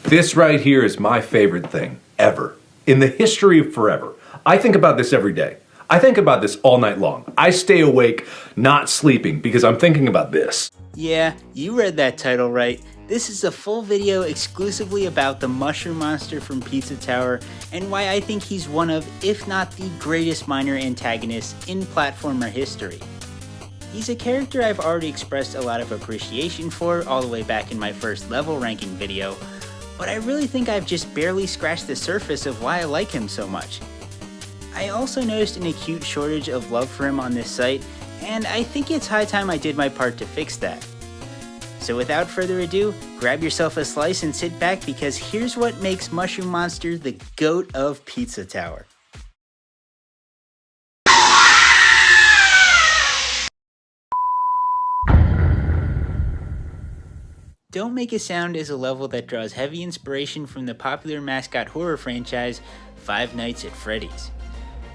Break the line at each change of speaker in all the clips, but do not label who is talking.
This right here is my favorite thing ever. In the history of forever. I think about this every day. I think about this all night long. I stay awake, not sleeping, because I'm thinking about this.
Yeah, you read that title right. This is a full video exclusively about the Mushroom Monster from Pizza Tower and why I think he's one of, if not the greatest minor antagonist in platformer history. He's a character I've already expressed a lot of appreciation for all the way back in my first level ranking video, but I really think I've just barely scratched the surface of why I like him so much. I also noticed an acute shortage of love for him on this site, and I think it's high time I did my part to fix that. So without further ado, grab yourself a slice and sit back because here's what makes Mushroom Monster the GOAT of Pizza Tower. Don't Make a Sound is a level that draws heavy inspiration from the popular mascot horror franchise Five Nights at Freddy's.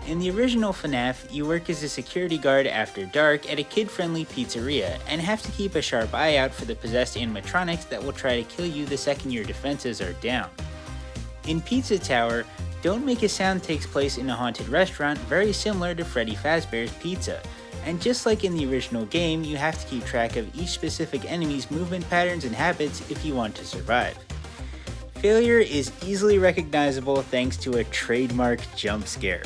In the original FNAF, you work as a security guard after dark at a kid-friendly pizzeria and have to keep a sharp eye out for the possessed animatronics that will try to kill you the second your defenses are down. In Pizza Tower, Don't Make a Sound takes place in a haunted restaurant very similar to Freddy Fazbear's Pizza, and just like in the original game, you have to keep track of each specific enemy's movement patterns and habits if you want to survive. Failure is easily recognizable thanks to a trademark jump scare.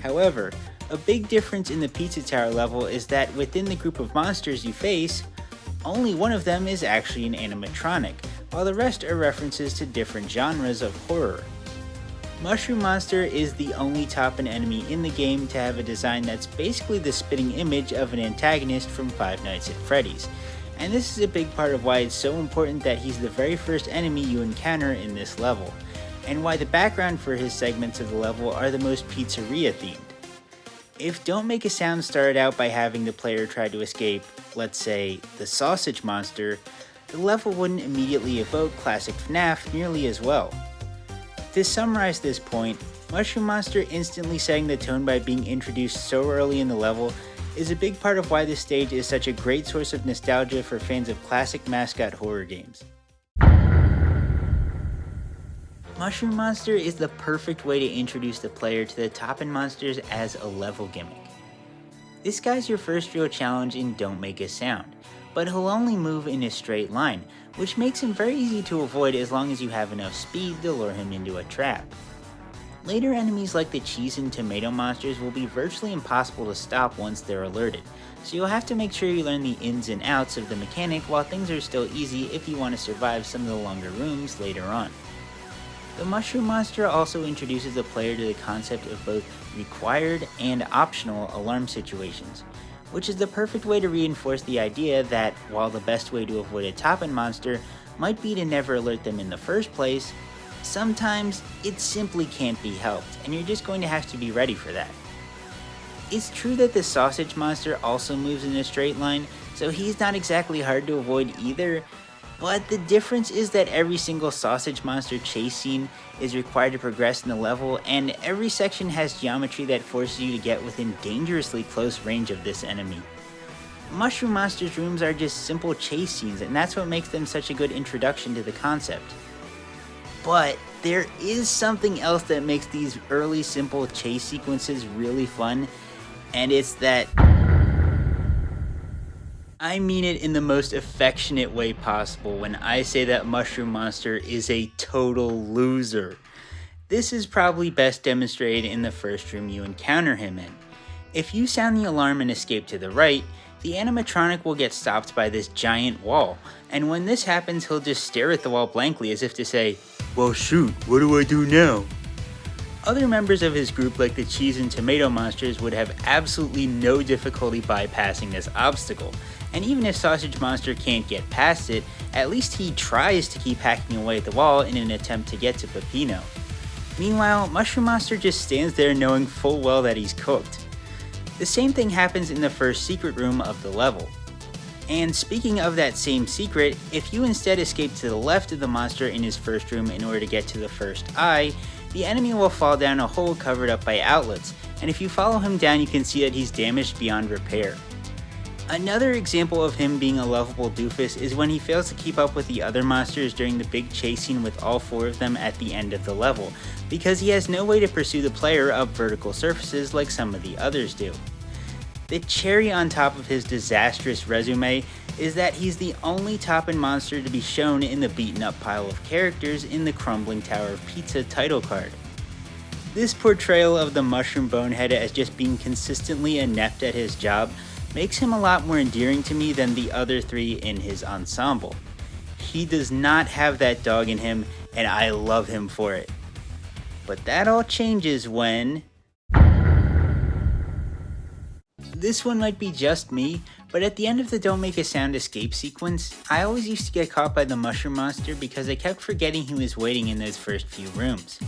However, a big difference in the Pizza Tower level is that within the group of monsters you face, only one of them is actually an animatronic, while the rest are references to different genres of horror. Mushroom Monster is the only top-end enemy in the game to have a design that's basically the spitting image of an antagonist from Five Nights at Freddy's, and this is a big part of why it's so important that he's the very first enemy you encounter in this level, and why the background for his segments of the level are the most pizzeria themed. If Don't Make a Sound started out by having the player try to escape, let's say, the Sausage Monster, the level wouldn't immediately evoke classic FNAF nearly as well. To summarize this point, Mushroom Monster instantly setting the tone by being introduced so early in the level is a big part of why this stage is such a great source of nostalgia for fans of classic mascot horror games. Mushroom Monster is the perfect way to introduce the player to the top-end monsters as a level gimmick. This guy's your first real challenge in Don't Make a Sound, but he'll only move in a straight line, which makes him very easy to avoid as long as you have enough speed to lure him into a trap. Later enemies like the cheese and tomato monsters will be virtually impossible to stop once they're alerted, so you'll have to make sure you learn the ins and outs of the mechanic while things are still easy if you want to survive some of the longer rooms later on. The Mushroom Monster also introduces the player to the concept of both required and optional alarm situations, which is the perfect way to reinforce the idea that while the best way to avoid a top-end monster might be to never alert them in the first place, sometimes it simply can't be helped, and you're just going to have to be ready for that. It's true that the Sausage Monster also moves in a straight line, so he's not exactly hard to avoid either, but the difference is that every single Sausage Monster chase scene is required to progress in the level, and every section has geometry that forces you to get within dangerously close range of this enemy. Mushroom Monster's rooms are just simple chase scenes, and that's what makes them such a good introduction to the concept. But there is something else that makes these early simple chase sequences really fun, and it's that I mean it in the most affectionate way possible when I say that Mushroom Monster is a total loser. This is probably best demonstrated in the first room you encounter him in. If you sound the alarm and escape to the right, the animatronic will get stopped by this giant wall, and when this happens he'll just stare at the wall blankly as if to say, "Well shoot, what do I do now?" Other members of his group like the cheese and tomato monsters would have absolutely no difficulty bypassing this obstacle, and even if Sausage Monster can't get past it, at least he tries to keep hacking away at the wall in an attempt to get to Peppino. Meanwhile, Mushroom Monster just stands there knowing full well that he's cooked. The same thing happens in the first secret room of the level. And speaking of that same secret, if you instead escape to the left of the monster in his first room in order to get to the first eye, the enemy will fall down a hole covered up by outlets, and if you follow him down you can see that he's damaged beyond repair. Another example of him being a lovable doofus is when he fails to keep up with the other monsters during the big chase scene with all 4 of them at the end of the level, because he has no way to pursue the player up vertical surfaces like some of the others do. The cherry on top of his disastrous resume is that he's the only top-end monster to be shown in the beaten up pile of characters in the Crumbling Tower of Pizza title card. This portrayal of the mushroom bonehead as just being consistently inept at his job makes him a lot more endearing to me than the other 3 in his ensemble. He does not have that dog in him, and I love him for it. But that all changes when... This one might be just me, but at the end of the Don't Make a Sound escape sequence, I always used to get caught by the mushroom monster because I kept forgetting he was waiting in those first few rooms.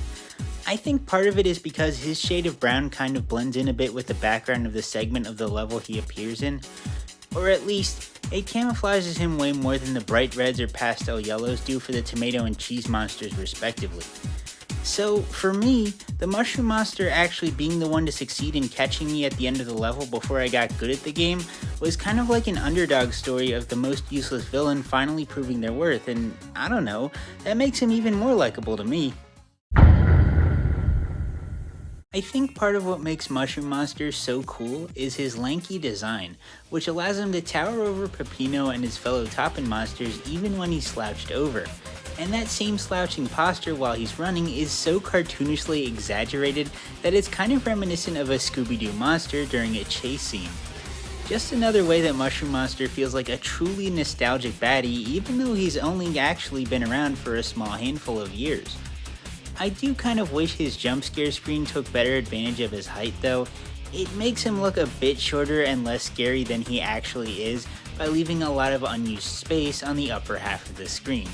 I think part of it is because his shade of brown kind of blends in a bit with the background of the segment of the level he appears in, or at least, it camouflages him way more than the bright reds or pastel yellows do for the tomato and cheese monsters respectively. So, for me, the mushroom monster actually being the one to succeed in catching me at the end of the level before I got good at the game was kind of like an underdog story of the most useless villain finally proving their worth, and I don't know, that makes him even more likable to me. I think part of what makes Mushroom Monster so cool is his lanky design, which allows him to tower over Peppino and his fellow top-end monsters even when he's slouched over. And that same slouching posture while he's running is so cartoonishly exaggerated that it's kind of reminiscent of a Scooby-Doo monster during a chase scene. Just another way that Mushroom Monster feels like a truly nostalgic baddie even though he's only actually been around for a small handful of years. I do kind of wish his jump scare screen took better advantage of his height though. It makes him look a bit shorter and less scary than he actually is by leaving a lot of unused space on the upper half of the screen.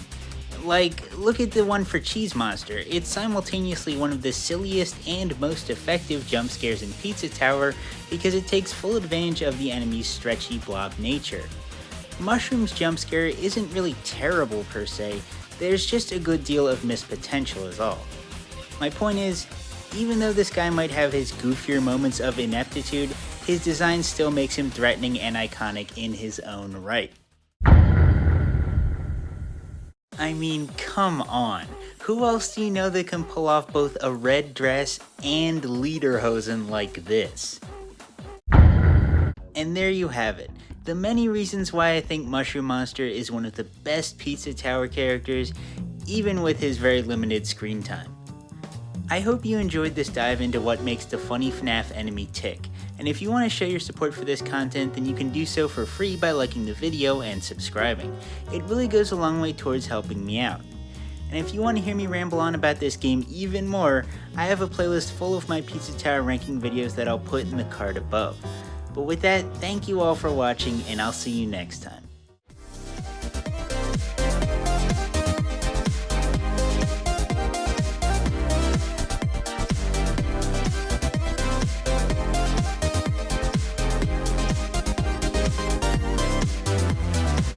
Like, look at the one for Cheese Monster. It's simultaneously one of the silliest and most effective jump scares in Pizza Tower because it takes full advantage of the enemy's stretchy blob nature. Mushroom's jump scare isn't really terrible per se, there's just a good deal of missed potential is all. My point is, even though this guy might have his goofier moments of ineptitude, his design still makes him threatening and iconic in his own right. I mean, come on. Who else do you know that can pull off both a red dress and lederhosen like this? And there you have it. The many reasons why I think Mushroom Monster is one of the best Pizza Tower characters, even with his very limited screen time. I hope you enjoyed this dive into what makes the funny FNAF enemy tick, and if you want to show your support for this content, then you can do so for free by liking the video and subscribing. It really goes a long way towards helping me out. And if you want to hear me ramble on about this game even more, I have a playlist full of my Pizza Tower ranking videos that I'll put in the card above. But with that, thank you all for watching, and I'll see you next time.